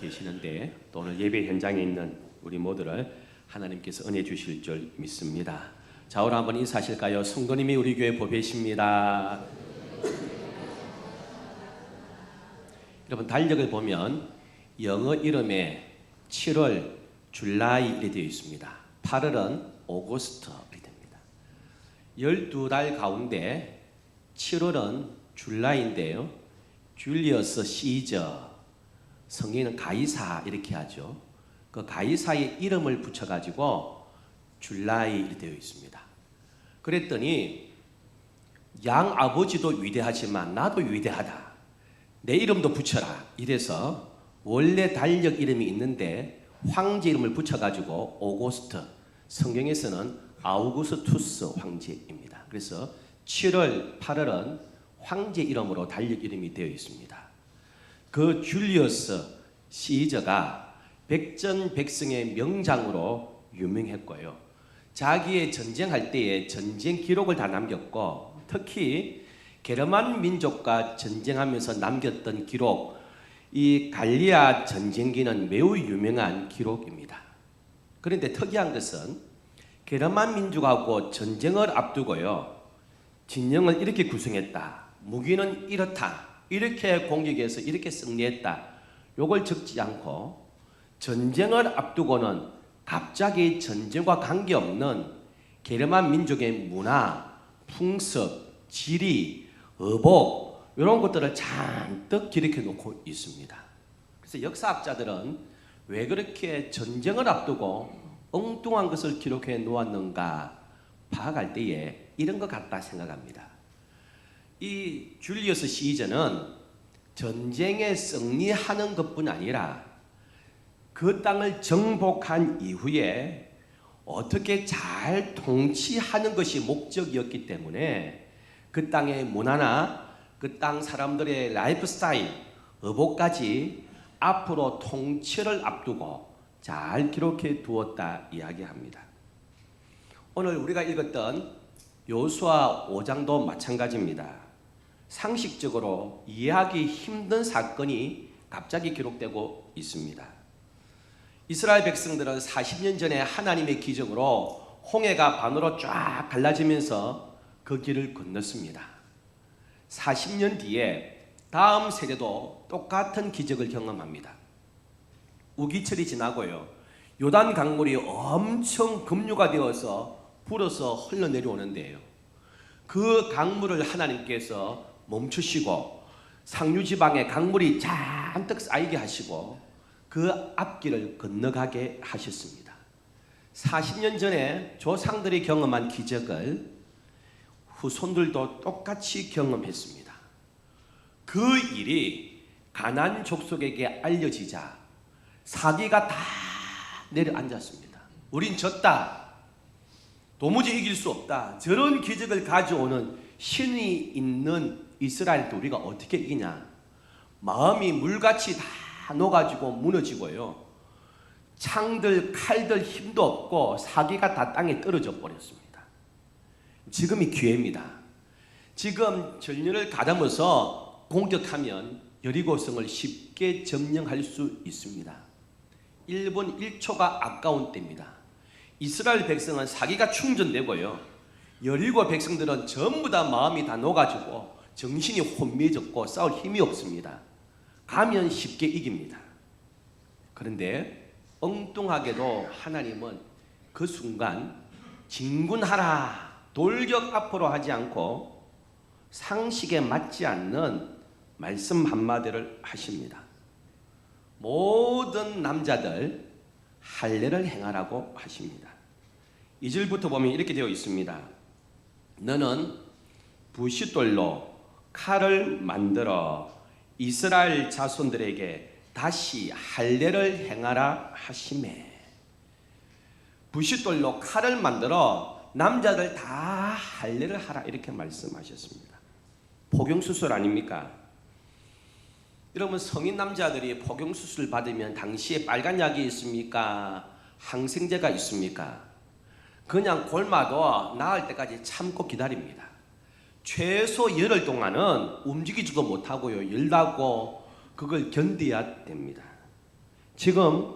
계시는데 또 오늘 예배 현장에 있는 우리 모두를 하나님께서 은혜 주실 줄 믿습니다. 자, 오늘 한번 인사하실까요? 성도님이 우리 교회 보배십니다. 여러분, 달력을 보면 영어 이름에 7월, 줄라이 이렇게 되어 있습니다. 8월은 오거스트 이렇게 됩니다. 12달 가운데 7월은 줄라이인데요, 줄리어스 시저, 성경에는 가이사 이렇게 하죠. 그 가이사의 이름을 붙여가지고 줄라이 이렇게 되어 있습니다. 그랬더니 양 아버지도 위대하지만 나도 위대하다, 내 이름도 붙여라 이래서 원래 달력 이름이 있는데 황제 이름을 붙여가지고 오고스트, 성경에서는 아우구스투스 황제입니다. 그래서 7월, 8월은 황제 이름으로 달력 이름이 되어 있습니다. 그 줄리어스 시저가 백전백승의 명장으로 유명했고요. 자기의 전쟁할 때에 전쟁 기록을 다 남겼고, 특히 게르만 민족과 전쟁하면서 남겼던 기록, 이 갈리아 전쟁기는 매우 유명한 기록입니다. 그런데 특이한 것은 게르만 민족하고 전쟁을 앞두고요, 진영을 이렇게 구성했다, 무기는 이렇다, 이렇게 공격해서 이렇게 승리했다, 요걸 적지 않고 전쟁을 앞두고는 갑자기 전쟁과 관계없는 게르만 민족의 문화, 풍습, 지리, 어복 이런 것들을 잔뜩 기록해 놓고 있습니다. 그래서 역사학자들은 왜 그렇게 전쟁을 앞두고 엉뚱한 것을 기록해 놓았는가 파악할 때에 이런 것 같다 생각합니다. 이 줄리어스 시저는 전쟁에 승리하는 것뿐 아니라 그 땅을 정복한 이후에 어떻게 잘 통치하는 것이 목적이었기 때문에 그 땅의 문화나 그 땅 사람들의 라이프 스타일, 어복까지 앞으로 통치를 앞두고 잘 기록해 두었다 이야기합니다. 오늘 우리가 읽었던 여호수아 5장도 마찬가지입니다. 상식적으로 이해하기 힘든 사건이 갑자기 기록되고 있습니다. 이스라엘 백성들은 40년 전에 하나님의 기적으로 홍해가 반으로 쫙 갈라지면서 그 길을 건넜습니다. 40년 뒤에 다음 세대도 똑같은 기적을 경험합니다. 우기철이 지나고요, 요단 강물이 엄청 급류가 되어서 불어서 흘러내려오는데요, 그 강물을 하나님께서 멈추시고 상류지방에 강물이 잔뜩 쌓이게 하시고 그 앞길을 건너가게 하셨습니다. 40년 전에 조상들이 경험한 기적을 후손들도 똑같이 경험했습니다. 그 일이 가나안 족속에게 알려지자 사기가 다 내려앉았습니다. 우린 졌다, 도무지 이길 수 없다, 저런 기적을 가져오는 신이 있는 이스라엘도 우리가 어떻게 이기냐, 마음이 물같이 다 녹아지고 무너지고요, 창들 칼들 힘도 없고 사기가 다 땅에 떨어져 버렸습니다. 지금이 기회입니다. 지금 전륜을 가다듬어서 공격하면 여리고성을 쉽게 점령할 수 있습니다. 1분 1초가 아까운 때입니다. 이스라엘 백성은 사기가 충전되고요, 여리고 백성들은 전부 다 마음이 다 녹아지고 정신이 혼미해졌고 싸울 힘이 없습니다. 가면 쉽게 이깁니다. 그런데 엉뚱하게도 하나님은 그 순간 진군하라, 돌격 앞으로 하지 않고 상식에 맞지 않는 말씀 한마디를 하십니다. 모든 남자들 할례를 행하라고 하십니다. 2절부터 보면 이렇게 되어 있습니다. 너는 부싯돌로 칼을 만들어 이스라엘 자손들에게 다시 할례를 행하라 하시매. 부싯돌로 칼을 만들어 남자들 다 할례를 하라 이렇게 말씀하셨습니다. 포경수술 아닙니까? 여러분, 성인 남자들이 포경수술 받으면 당시에 빨간 약이 있습니까? 항생제가 있습니까? 그냥 골마도 나을 때까지 참고 기다립니다. 최소 열흘 동안은 움직이지도 못하고요, 열나고 그걸 견뎌야 됩니다. 지금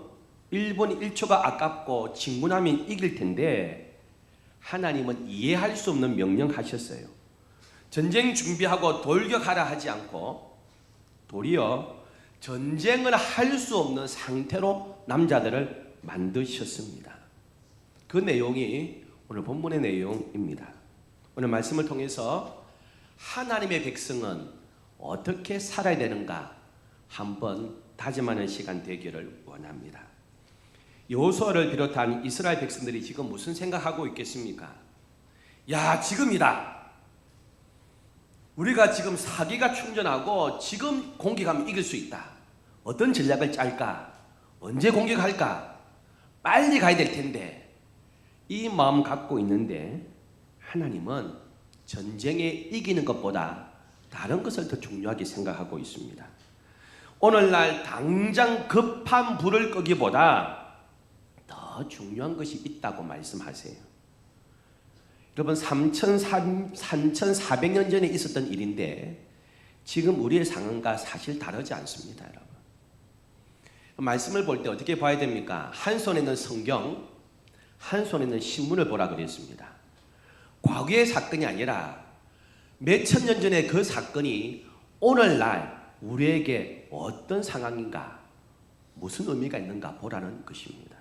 1분 1초가 아깝고 진군하면 이길 텐데 하나님은 이해할 수 없는 명령하셨어요. 전쟁 준비하고 돌격하라 하지 않고 도리어 전쟁을 할 수 없는 상태로 남자들을 만드셨습니다. 그 내용이 오늘 본문의 내용입니다. 오늘 말씀을 통해서 하나님의 백성은 어떻게 살아야 되는가 한번 다짐하는 시간 되기를 원합니다. 여호수아를 비롯한 이스라엘 백성들이 지금 무슨 생각하고 있겠습니까? 야, 지금이다. 우리가 지금 사기가 충전하고 지금 공격하면 이길 수 있다. 어떤 전략을 짤까? 언제 공격할까? 빨리 가야 될 텐데. 이 마음 갖고 있는데 하나님은 전쟁에 이기는 것보다 다른 것을 더 중요하게 생각하고 있습니다. 오늘날 당장 급한 불을 끄기보다 더 중요한 것이 있다고 말씀하세요. 여러분 3,400년 전에 있었던 일인데 지금 우리의 상황과 사실 다르지 않습니다. 여러분. 말씀을 볼 때 어떻게 봐야 됩니까? 한 손에는 성경, 한 손에는 신문을 보라 그랬습니다. 과거의 사건이 아니라 몇천 년 전에 그 사건이 오늘날 우리에게 어떤 상황인가, 무슨 의미가 있는가 보라는 것입니다.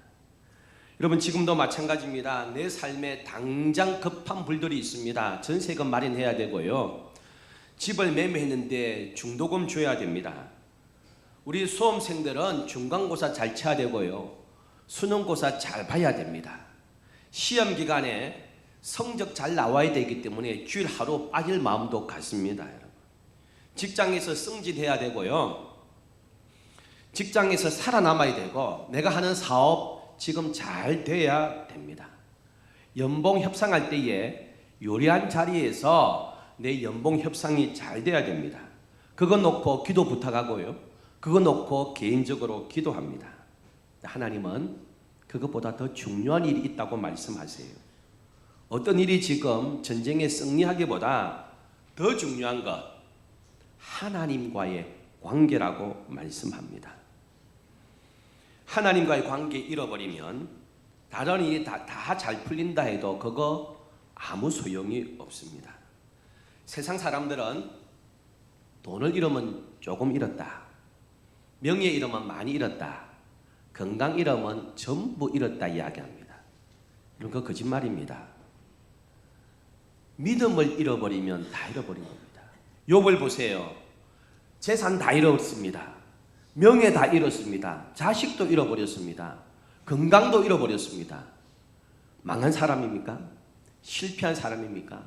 여러분 지금도 마찬가지입니다. 내 삶에 당장 급한 불들이 있습니다. 전세금 마련해야 되고요. 집을 매매했는데 중도금 줘야 됩니다. 우리 수험생들은 중간고사 잘 쳐야 되고요. 수능고사 잘 봐야 됩니다. 시험 기간에 성적 잘 나와야 되기 때문에 주일 하루 빠질 마음도 같습니다. 여러분. 직장에서 승진해야 되고요. 직장에서 살아남아야 되고 내가 하는 사업 지금 잘 돼야 됩니다. 연봉 협상할 때에 요리한 자리에서 내 연봉 협상이 잘 돼야 됩니다. 그거 놓고 기도 부탁하고요. 그거 놓고 개인적으로 기도합니다. 하나님은 그것보다 더 중요한 일이 있다고 말씀하세요. 어떤 일이 지금 전쟁에 승리하기보다 더 중요한 것, 하나님과의 관계라고 말씀합니다. 하나님과의 관계 잃어버리면 다른 일이 다 잘 풀린다 해도 그거 아무 소용이 없습니다. 세상 사람들은 돈을 잃으면 조금 잃었다. 명예 잃으면 많이 잃었다. 건강 잃으면 전부 잃었다 이야기합니다. 이런 거 거짓말입니다. 믿음을 잃어버리면 다 잃어버린 겁니다. 욥을 보세요. 재산 다 잃었습니다. 명예 다 잃었습니다. 자식도 잃어버렸습니다. 건강도 잃어버렸습니다. 망한 사람입니까? 실패한 사람입니까?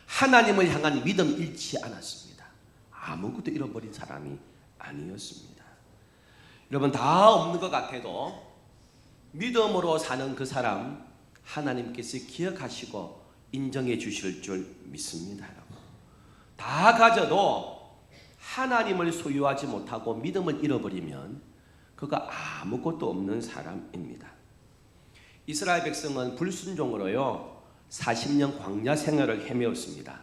하나님을 향한 믿음 잃지 않았습니다. 아무것도 잃어버린 사람이 아니었습니다. 여러분 다 없는 것 같아도 믿음으로 사는 그 사람 하나님께서 기억하시고 인정해 주실 줄 믿습니다. 여러분. 다 가져도 하나님을 소유하지 못하고 믿음을 잃어버리면 그가 아무것도 없는 사람입니다. 이스라엘 백성은 불순종으로요 40년 광야 생활을 헤매었습니다.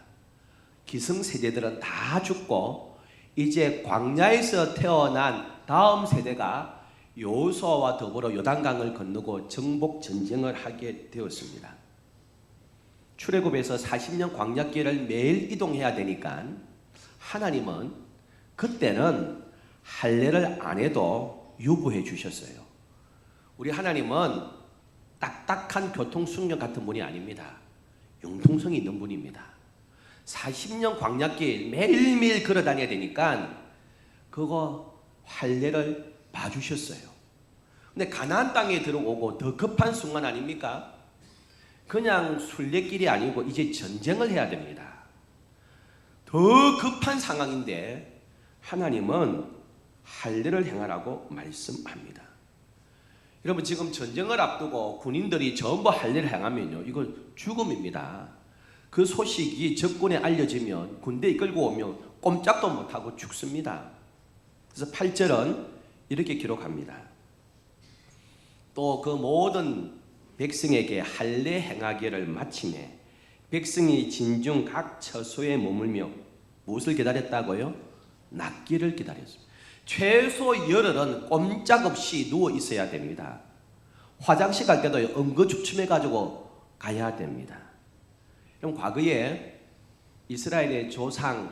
기성세대들은 다 죽고 이제 광야에서 태어난 다음 세대가 여호수아와 더불어 요단강을 건너고 정복 전쟁을 하게 되었습니다. 출애굽에서 40년 광야길을 매일 이동해야 되니까 하나님은 그때는 할례를 안 해도 유보해 주셨어요. 우리 하나님은 딱딱한 교통수령 같은 분이 아닙니다. 융통성이 있는 분입니다. 40년 광야길 매일매일 걸어 다녀야 되니까 그거 할례를 봐주셨어요. 근데 가나안 땅에 들어오고 더 급한 순간 아닙니까? 그냥 순례길이 아니고 이제 전쟁을 해야 됩니다. 더 급한 상황인데 하나님은 할례를 행하라고 말씀합니다. 여러분 지금 전쟁을 앞두고 군인들이 전부 할례를 행하면요 이거 죽음입니다. 그 소식이 적군에 알려지면 군대 이끌고 오면 꼼짝도 못하고 죽습니다. 그래서 8절은 이렇게 기록합니다. 또 그 모든 백성에게 할례 행하기를 마치매 백성이 진중 각 처소에 머물며 무엇을 기다렸다고요? 낫기를 기다렸습니다. 최소 열흘은 꼼짝없이 누워 있어야 됩니다. 화장실 갈 때도 응급추침해 가지고 가야 됩니다. 그럼 과거에 이스라엘의 조상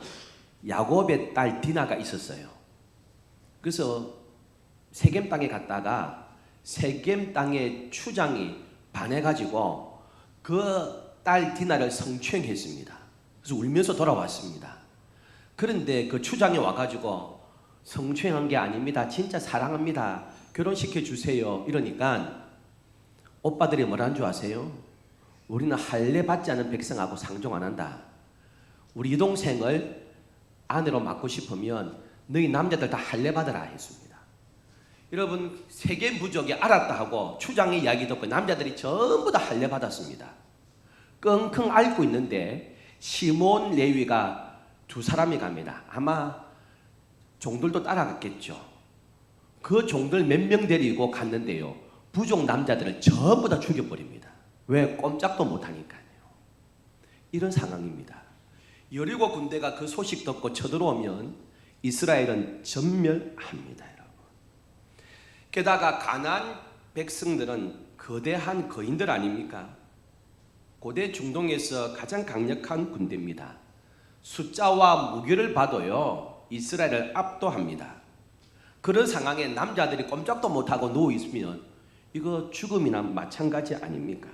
야곱의 딸 디나가 있었어요. 그래서 세겜 땅에 갔다가 세겜 땅의 추장이 반해가지고 그 딸 디나를 성추행했습니다. 그래서 울면서 돌아왔습니다. 그런데 그 추장이 와가지고 성추행한 게 아닙니다. 진짜 사랑합니다. 결혼시켜 주세요. 이러니까 오빠들이 뭐라는 줄 아세요? 우리는 할례 받지 않은 백성하고 상종 안 한다. 우리 여동생을 아내로 맡고 싶으면 너희 남자들 다 할례 받으라 했습니다. 여러분 세겜 부족이 알았다 하고 추장의 이야기 듣고 남자들이 전부 다 할례 받았습니다. 끙끙 앓고 있는데 시몬 레위가 두 사람이 갑니다. 아마 종들도 따라갔겠죠. 그 종들 몇 명 데리고 갔는데요. 부족 남자들을 전부 다 죽여버립니다. 왜? 꼼짝도 못하니까요. 이런 상황입니다. 여리고 군대가 그 소식 듣고 쳐들어오면 이스라엘은 전멸합니다. 여러분. 게다가 가나안 백성들은 거대한 거인들 아닙니까? 고대 중동에서 가장 강력한 군대입니다. 숫자와 무기를 봐도요 이스라엘을 압도합니다. 그런 상황에 남자들이 꼼짝도 못하고 누워있으면 이거 죽음이나 마찬가지 아닙니까?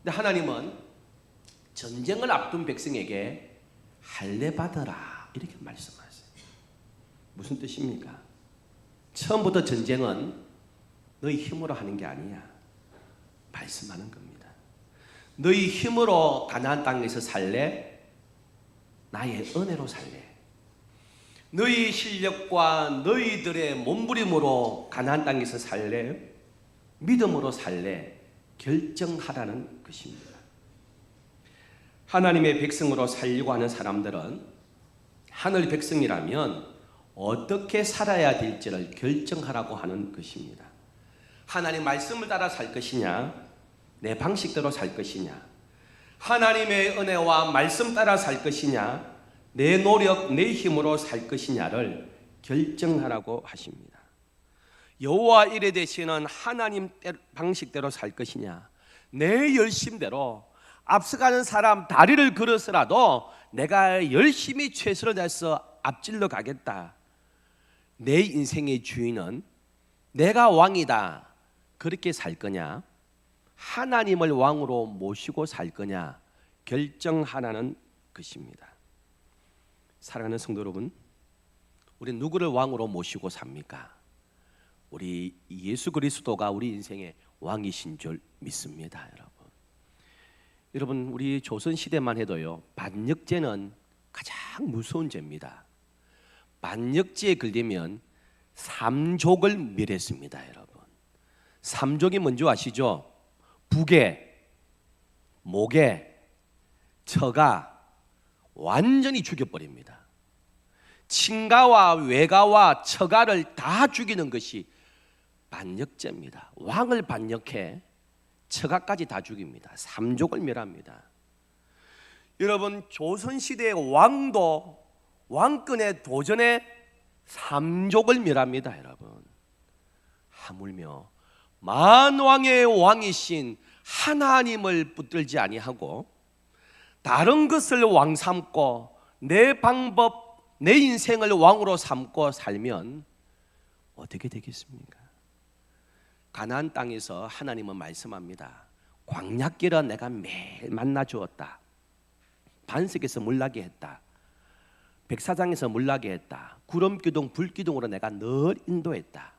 근데 하나님은 전쟁을 앞둔 백성에게 할례 받아라 이렇게 말씀하세요. 무슨 뜻입니까? 처음부터 전쟁은 너희 힘으로 하는 게 아니야. 말씀하는 겁니다. 너희 힘으로 가나안 땅에서 살래? 나의 은혜로 살래? 너희 실력과 너희들의 몸부림으로 가나안 땅에서 살래? 믿음으로 살래? 결정하라는 것입니다. 하나님의 백성으로 살려고 하는 사람들은 하늘 백성이라면 어떻게 살아야 될지를 결정하라고 하는 것입니다. 하나님 말씀을 따라 살 것이냐? 내 방식대로 살 것이냐? 하나님의 은혜와 말씀 따라 살 것이냐? 내 노력, 내 힘으로 살 것이냐를 결정하라고 하십니다. 여호와 이레 되시는 하나님 방식대로 살 것이냐? 내 열심대로 앞서가는 사람 다리를 걸어서라도 내가 열심히 최선을 다해서 앞질러 가겠다. 내 인생의 주인은 내가 왕이다. 그렇게 살 거냐? 하나님을 왕으로 모시고 살 거냐? 결정하라는 것입니다. 사랑하는 성도 여러분, 우리 누구를 왕으로 모시고 삽니까? 우리 예수 그리스도가 우리 인생의 왕이신 줄 믿습니다. 여러분 우리 조선시대만 해도요 반역죄는 가장 무서운 죄입니다. 반역죄에 걸리면 삼족을 멸했습니다. 여러분 삼족이 뭔지 아시죠? 부계, 모계, 처가 완전히 죽여버립니다. 친가와 외가와 처가를 다 죽이는 것이 반역죄입니다. 왕을 반역해 처가까지 다 죽입니다. 삼족을 멸합니다. 여러분 조선시대의 왕도 왕권에 도전해 삼족을 멸합니다. 여러분 하물며 만왕의 왕이신 하나님을 붙들지 아니하고 다른 것을 왕 삼고 내 방법, 내 인생을 왕으로 삼고 살면 어떻게 되겠습니까? 가나안 땅에서 하나님은 말씀합니다. 광야길은 내가 매일 만나 주었다. 반석에서 물나게 했다. 백사장에서 물나게 했다. 구름기둥 불기둥으로 내가 늘 인도했다.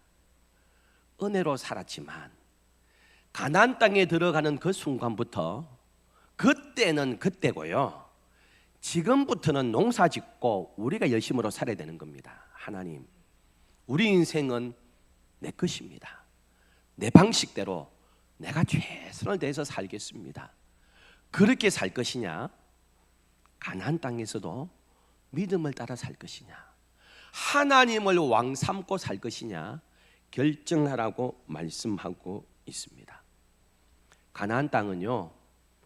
은혜로 살았지만 가나안 땅에 들어가는 그 순간부터 그때는 그때고요. 지금부터는 농사짓고 우리가 열심으로 살아야 되는 겁니다. 하나님, 우리 인생은 내 것입니다. 내 방식대로 내가 최선을 다해서 살겠습니다. 그렇게 살 것이냐? 가나안 땅에서도 믿음을 따라 살 것이냐? 하나님을 왕 삼고 살 것이냐? 결정하라고 말씀하고 있습니다. 가나안 땅은요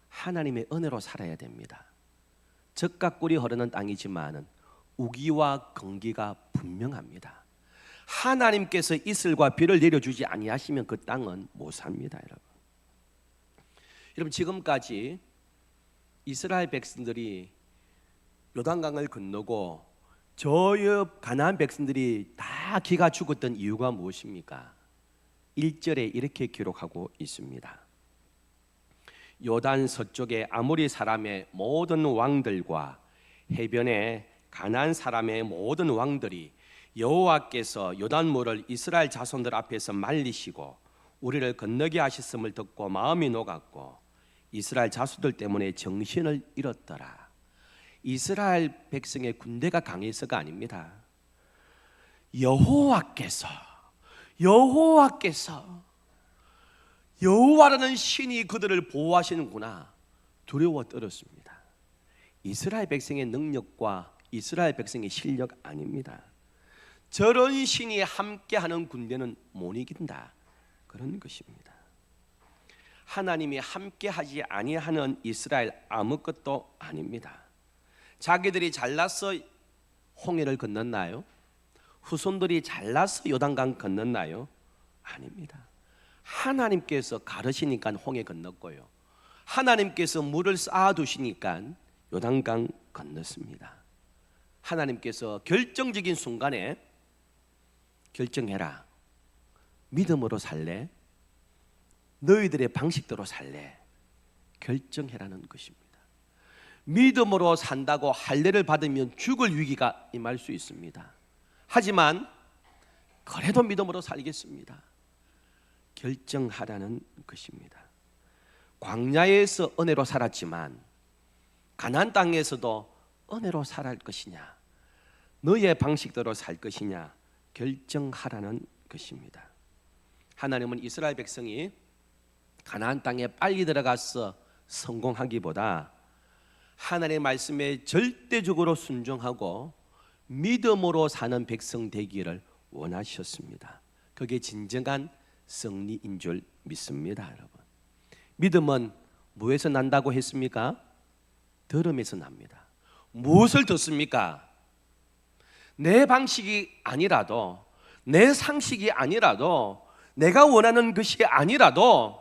하나님의 은혜로 살아야 됩니다. 젖과 꿀이 흐르는 땅이지만 우기와 건기가 분명합니다. 하나님께서 이슬과 비를 내려주지 아니하시면 그 땅은 못 삽니다, 여러분. 여러분, 지금까지 이스라엘 백성들이 요단강을 건너고 저 옆 가나안 백성들이 다 기가 죽었던 이유가 무엇입니까? 1절에 이렇게 기록하고 있습니다. 요단 서쪽의 아모리 사람의 모든 왕들과 해변의 가나안 사람의 모든 왕들이 여호와께서 요단물을 이스라엘 자손들 앞에서 말리시고 우리를 건너게 하셨음을 듣고 마음이 녹았고 이스라엘 자손들 때문에 정신을 잃었더라. 이스라엘 백성의 군대가 강해서가 아닙니다. 여호와라는 신이 그들을 보호하시는구나 두려워 떨었습니다. 이스라엘 백성의 능력과 이스라엘 백성의 실력 아닙니다. 저런 신이 함께하는 군대는 못 이긴다, 그런 것입니다. 하나님이 함께하지 아니하는 이스라엘 아무것도 아닙니다. 자기들이 잘나서 홍해를 건넜나요? 후손들이 잘나서 요단강 건넜나요? 아닙니다. 하나님께서 가르시니까 홍해 건넜고요, 하나님께서 물을 쌓아두시니까 요단강 건넜습니다. 하나님께서 결정적인 순간에 결정해라. 믿음으로 살래? 너희들의 방식대로 살래? 결정해라는 것입니다. 믿음으로 산다고 할례를 받으면 죽을 위기가 임할 수 있습니다. 하지만 그래도 믿음으로 살겠습니다. 결정하라는 것입니다. 광야에서 은혜로 살았지만 가나안 땅에서도 은혜로 살아갈 것이냐, 너의 방식대로 살 것이냐 결정하라는 것입니다. 하나님은 이스라엘 백성이 가나안 땅에 빨리 들어가서 성공하기보다 하나님의 말씀에 절대적으로 순종하고 믿음으로 사는 백성 되기를 원하셨습니다. 그게 진정한 승리인 줄 믿습니다, 여러분. 믿음은 무엇에서 난다고 했습니까? 들음에서 납니다. 무엇을 듣습니까? 내 방식이 아니라도, 내 상식이 아니라도, 내가 원하는 것이 아니라도,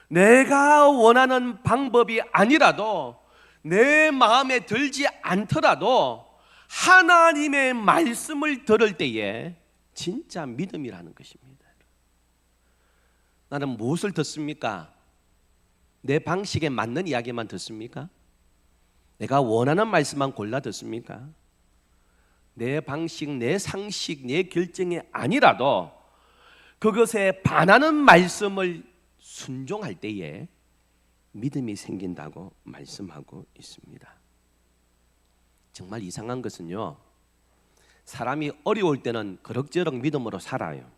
내가 원하는 방법이 아니라도, 내 마음에 들지 않더라도 하나님의 말씀을 들을 때에 진짜 믿음이라는 것입니다. 나는 무엇을 듣습니까? 내 방식에 맞는 이야기만 듣습니까? 내가 원하는 말씀만 골라 듣습니까? 내 방식, 내 상식, 내 결정이 아니라도 그것에 반하는 말씀을 순종할 때에 믿음이 생긴다고 말씀하고 있습니다. 정말 이상한 것은요, 사람이 어려울 때는 그럭저럭 믿음으로 살아요.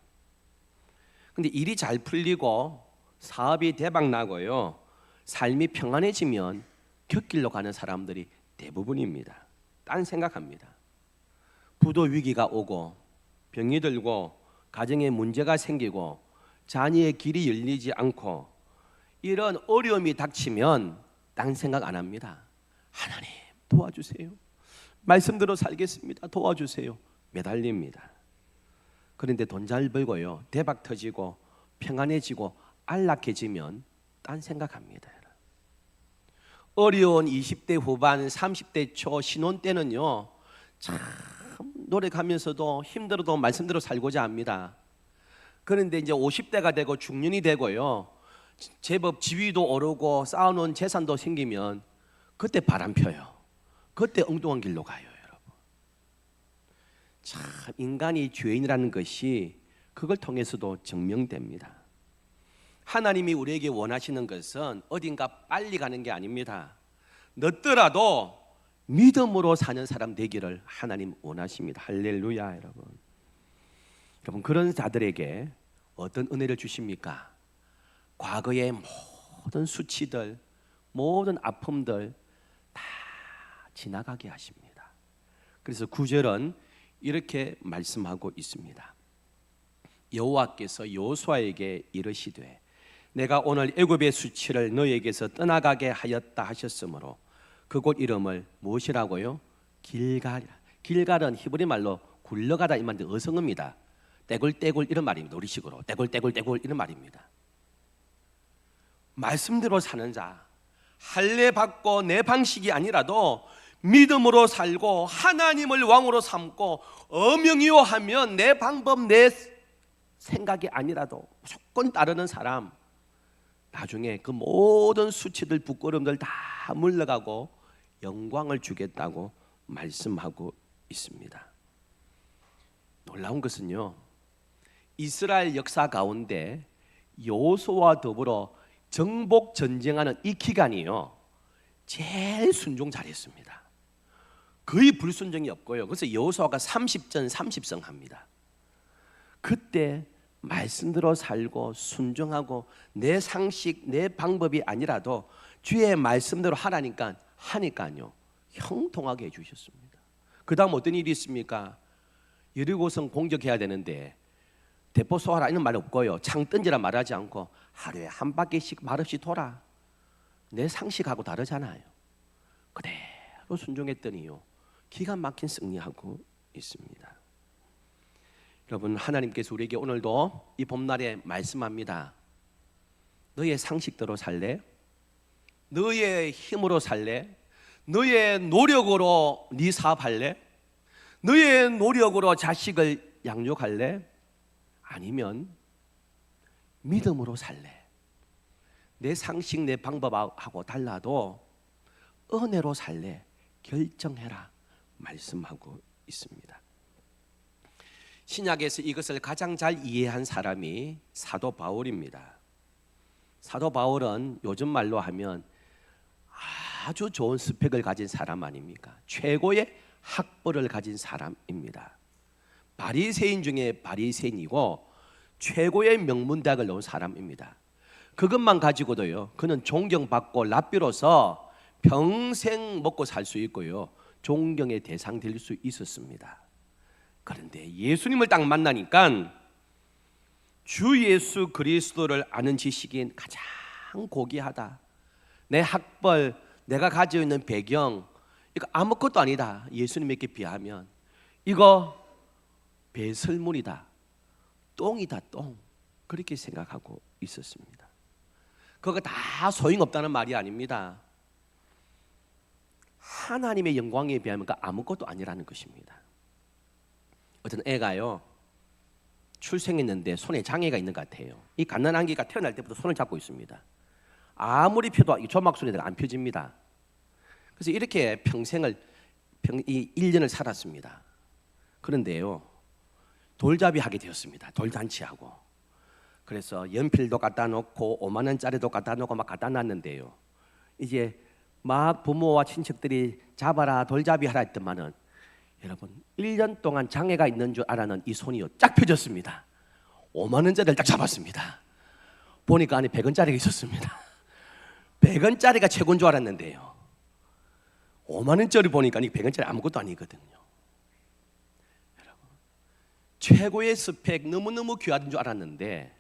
근데 일이 잘 풀리고 사업이 대박 나고요, 삶이 평안해지면 곁길로 가는 사람들이 대부분입니다. 딴 생각합니다. 부도 위기가 오고 병이 들고 가정에 문제가 생기고 자녀의 길이 열리지 않고 이런 어려움이 닥치면 딴 생각 안 합니다. 하나님 도와주세요. 말씀대로 살겠습니다. 도와주세요. 매달립니다. 그런데 돈 잘 벌고요, 대박 터지고 평안해지고 안락해지면 딴 생각합니다. 어려운 20대 후반 30대 초 신혼 때는요 참 노력하면서도 힘들어도 말씀대로 살고자 합니다. 그런데 이제 50대가 되고 중년이 되고요, 제법 지위도 오르고 쌓아놓은 재산도 생기면 그때 바람 펴요. 그때 엉뚱한 길로 가요, 여러분. 참 인간이 죄인이라는 것이 그걸 통해서도 증명됩니다. 하나님이 우리에게 원하시는 것은 어딘가 빨리 가는 게 아닙니다. 늦더라도 믿음으로 사는 사람 되기를 하나님 원하십니다. 할렐루야, 여러분. 여러분, 그런 자들에게 어떤 은혜를 주십니까? 과거의 모든 수치들, 모든 아픔들 다 지나가게 하십니다. 그래서 9절은 이렇게 말씀하고 있습니다. 여호와께서 여호수아에게 이르시되 내가 오늘 애굽의 수치를 너에게서 떠나가게 하였다 하셨으므로 그곳 이름을 무엇이라고요? 길갈이라. 길갈은 히브리 말로 굴러가다 이 말인데 어성어입니다. 떼굴떼굴 이런 말입니다. 우리식으로 떼굴떼굴떼굴 이런 말입니다. 말씀대로 사는 자, 할례 받고 내 방식이 아니라도 믿음으로 살고 하나님을 왕으로 삼고 엄영이요 하면 내 방법 내 생각이 아니라도 무조건 따르는 사람, 나중에 그 모든 수치들 부끄러움들 다 물러가고 영광을 주겠다고 말씀하고 있습니다. 놀라운 것은요, 이스라엘 역사 가운데 여호수아와 더불어 정복 전쟁하는 이 기간이요, 제일 순종 잘했습니다. 거의 불순종이 없고요. 그래서 여호수아가 30전 30성 합니다. 그때 말씀대로 살고 순종하고 내 상식 내 방법이 아니라도 주의 말씀대로 하니까요 형통하게 해주셨습니다. 그 다음 어떤 일이 있습니까? 여리고성 공격해야 되는데 대포 쏘아라 이런 말 없고요, 창 던지라 말하지 않고 하루에 한 바퀴씩 말없이 돌아. 내 상식하고 다르잖아요. 그대로 순종했더니요 기가 막힌 승리하고 있습니다. 여러분, 하나님께서 우리에게 오늘도 이 봄날에 말씀합니다. 너의 상식대로 살래? 너의 힘으로 살래? 너의 노력으로 네 사업할래? 너의 노력으로 자식을 양육할래? 아니면 믿음으로 살래? 내 상식 내 방법하고 달라도 은혜로 살래? 결정해라 말씀하고 있습니다. 신약에서 이것을 가장 잘 이해한 사람이 사도 바울입니다. 사도 바울은 요즘 말로 하면 아주 좋은 스펙을 가진 사람 아닙니까? 최고의 학벌을 가진 사람입니다. 바리새인 중에 바리새인이고 최고의 명문대학을 나온 사람입니다. 그것만 가지고도요 그는 존경받고 랍비로서 평생 먹고 살 수 있고요 존경의 대상 될 수 있었습니다. 그런데 예수님을 딱 만나니까 주 예수 그리스도를 아는 지식이 가장 고귀하다. 내 학벌, 내가 가지고 있는 배경, 이거 아무것도 아니다. 예수님에게 비하면 이거 배설물이다, 똥이다, 똥. 그렇게 생각하고 있었습니다. 그거 다 소용없다는 말이 아닙니다. 하나님의 영광에 비하면 아무것도 아니라는 것입니다. 어떤 애가요 출생했는데 손에 장애가 있는 것 같아요. 이 갓난아기가 태어날 때부터 손을 잡고 있습니다. 아무리 펴도 이 조막소리가 안 펴집니다. 그래서 이렇게 평생을 이 1년을 살았습니다. 그런데요 돌잡이 하게 되었습니다. 돌잔치하고. 그래서 연필도 갖다 놓고 5만 원짜리도 갖다 놓고 막 갖다 놨는데요 이제 막 부모와 친척들이 잡아라 돌잡이 하라 했더만은 여러분 1년 동안 장애가 있는 줄 알았는 이 손이요 쫙 펴졌습니다. 5만 원짜리를 딱 잡았습니다. 보니까 안에 100원짜리가 있었습니다. 100원짜리가 최고인 줄 알았는데요 5만 원짜리 보니까 이 100원짜리 아무것도 아니거든요. 여러분, 최고의 스펙 너무너무 귀하던 줄 알았는데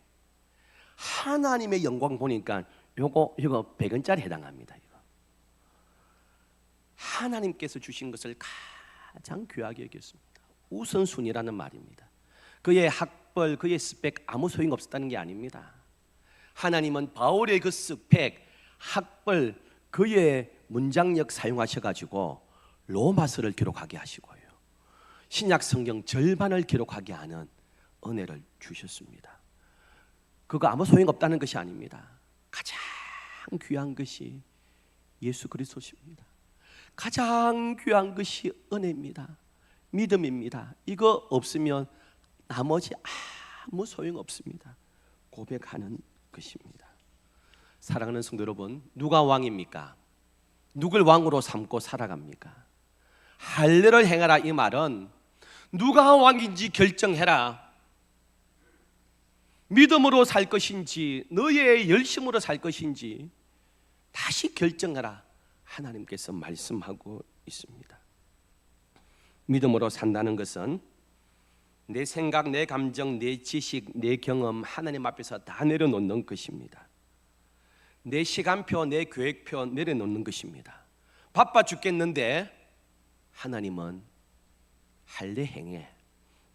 하나님의 영광 보니까 이거 100원짜리 해당합니다. 이거. 하나님께서 주신 것을 가장 귀하게 여겼습니다. 우선순위라는 말입니다. 그의 학벌, 그의 스펙 아무 소용 없었다는 게 아닙니다. 하나님은 바울의 그 스펙, 학벌, 그의 문장력 사용하셔가지고 로마서를 기록하게 하시고요 신약 성경 절반을 기록하게 하는 은혜를 주셨습니다. 그거 아무 소용 없다는 것이 아닙니다. 가장 귀한 것이 예수 그리스도십니다. 가장 귀한 것이 은혜입니다. 믿음입니다. 이거 없으면 나머지 아무 소용 없습니다. 고백하는 것입니다. 사랑하는 성도 여러분, 누가 왕입니까? 누굴 왕으로 삼고 살아갑니까? 할례를 행하라 이 말은 누가 왕인지 결정해라. 믿음으로 살 것인지 너의 열심으로 살 것인지 다시 결정하라. 하나님께서 말씀하고 있습니다. 믿음으로 산다는 것은 내 생각, 내 감정, 내 지식, 내 경험 하나님 앞에서 다 내려놓는 것입니다. 내 시간표, 내 계획표 내려놓는 것입니다. 바빠 죽겠는데 하나님은 할례 행해.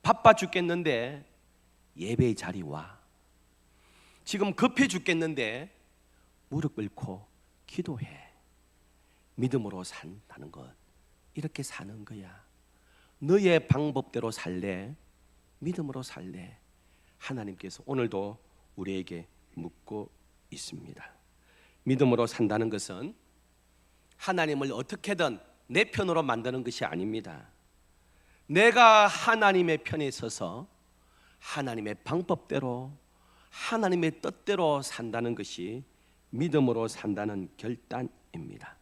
바빠 죽겠는데 예배의 자리 와. 지금 급해 죽겠는데 무릎 꿇고 기도해. 믿음으로 산다는 것, 이렇게 사는 거야. 너의 방법대로 살래? 믿음으로 살래? 하나님께서 오늘도 우리에게 묻고 있습니다. 믿음으로 산다는 것은 하나님을 어떻게든 내 편으로 만드는 것이 아닙니다. 내가 하나님의 편에 서서 하나님의 방법대로, 하나님의 뜻대로 산다는 것이 믿음으로 산다는 결단입니다.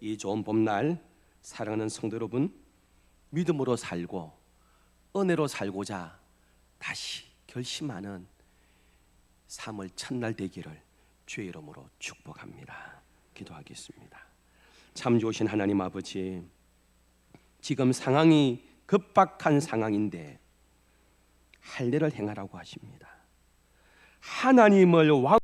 이 좋은 봄날 사랑하는 성도 여러분, 믿음으로 살고 은혜로 살고자 다시 결심하는 3월 첫날 되기를 주의 이름으로 축복합니다. 기도하겠습니다. 참 좋으신 하나님 아버지, 지금 상황이 급박한 상황인데 할례를 행하라고 하십니다. 하나님을 왕